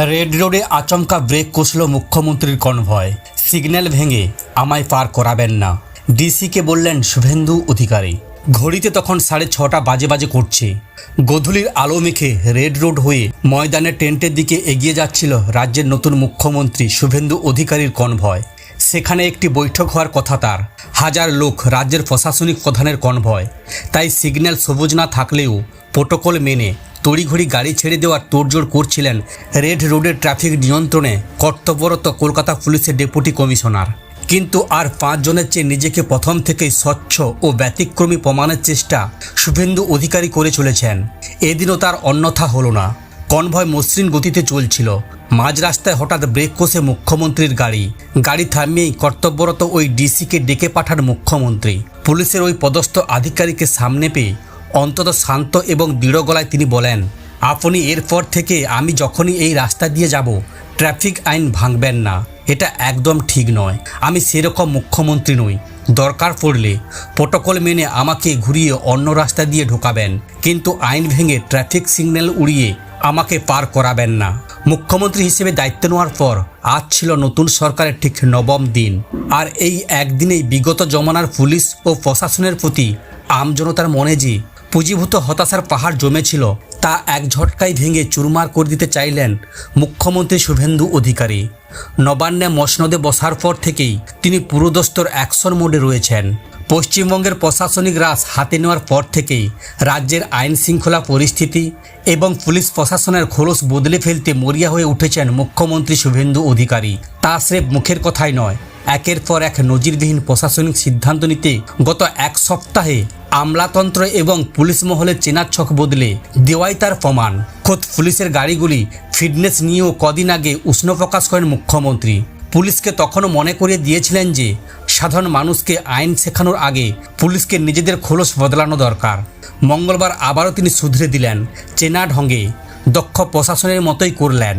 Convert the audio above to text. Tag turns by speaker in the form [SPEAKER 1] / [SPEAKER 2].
[SPEAKER 1] Red রোডে আচমকা break কষল মুখ্যমন্ত্রীর কনভয়। সিগন্যাল ভেঙে আমায় পার করাবেন না, ডিসিকে বললেন শুভেন্দু অধিকারী। ঘড়িতে তখন 6:30 বাজে করছে। গোধূলির আলো মেখে রেড রোড হয়ে ময়দানের টেন্টের দিকে এগিয়ে যাচ্ছিল রাজ্যের নতুন মুখ্যমন্ত্রী শুভেন্দু অধিকারীর কনভয়। সেখানে একটি বৈঠক হওয়ার কথা তার। হাজার লোক, রাজ্যের প্রশাসনিক প্রধানের কনভয়। তাই সিগন্যাল সবুজ না থাকলেও প্রোটোকল মেনে তড়িঘড়ি গাড়ি ছেড়ে দেওয়ার তোড়জোড় করছিলেন রেড রোডের ট্রাফিক নিয়ন্ত্রণে কর্তব্যরত কলকাতা পুলিশের ডেপুটি কমিশনার। কিন্তু আর 5 জনের চেয়ে নিজেকে প্রথম থেকেই স্বচ্ছ ও ব্যতিক্রমী প্রমাণের চেষ্টা শুভেন্দু অধিকারী করে চলেছেন। এদিনও তার অন্যথা হলো না। কনভয় মসৃণ গতিতে চলছিল। মাঝ রাস্তায় হঠাৎ ব্রেক কষে মুখ্যমন্ত্রীর গাড়ি থামিয়েই কর্তব্যরত ওই ডিসিকে ডেকে পাঠান মুখ্যমন্ত্রী। পুলিশের ওই পদস্থ আধিকারিকের সামনে পেয়ে অন্তত শান্ত এবং দৃঢ় গলায় তিনি বলেন, আপনি এরপর থেকে আমি যখনই এই রাস্তা দিয়ে যাব ট্রাফিক আইন ভাঙবেন না। এটা একদম ঠিক নয়। আমি সেরকম মুখ্যমন্ত্রী নই। দরকার পড়লে প্রোটোকল মেনে আমাকে ঘুরিয়ে অন্য রাস্তা দিয়ে ঢোকাবেন, কিন্তু আইন ভেঙে ট্রাফিক সিগন্যাল উড়িয়ে আমাকে পার করাবেন না। মুখ্যমন্ত্রী হিসেবে দায়িত্ব নেওয়ার পর আজ ছিল নতুন সরকারের ঠিক 9ম দিন। আর এই একদিনেই বিগত জমানার পুলিশ ও প্রশাসনের প্রতি আমজনতার মনে যে পুঁজিভূত হতাশার পাহাড় জমেছিল তা এক ঝটকায় ভেঙে চুরমার করে দিতে চাইলেন মুখ্যমন্ত্রী শুভেন্দু অধিকারী। নবান্নে মসনদে বসার পর থেকেই তিনি পুরোদস্তুর অ্যাকশন মোডে রয়েছেন। পশ্চিমবঙ্গের প্রশাসনিক রাজ হাতে নেওয়ার পর থেকেই রাজ্যের আইন শৃঙ্খলা পরিস্থিতি এবং পুলিশ প্রশাসনের খোলস বদলে ফেলতে মরিয়া হয়ে উঠেছেন মুখ্যমন্ত্রী শুভেন্দু অধিকারী। তা স্রেফ মুখের কথাই নয়, একের পর এক নজিরবিহীন প্রশাসনিক সিদ্ধান্ত নিতে গত এক সপ্তাহে আমলাতন্ত্র এবং পুলিশ মহলের চেনার ছক বদলে দেওয়াই তার প্রমাণ। খোদ পুলিশের গাড়িগুলি ফিটনেস নিয়েও কদিন আগে উষ্ণ প্রকাশ করেন মুখ্যমন্ত্রী। পুলিশকে তখনও মনে করিয়ে দিয়েছিলেন যে সাধারণ মানুষকে আইন শেখানোর আগে পুলিশকে নিজেদের খোলস বদলানো দরকার। মঙ্গলবার আবারও তিনি শুধরে দিলেন, চেনা ঢঙ্গে দক্ষ প্রশাসনের মতোই করলেন।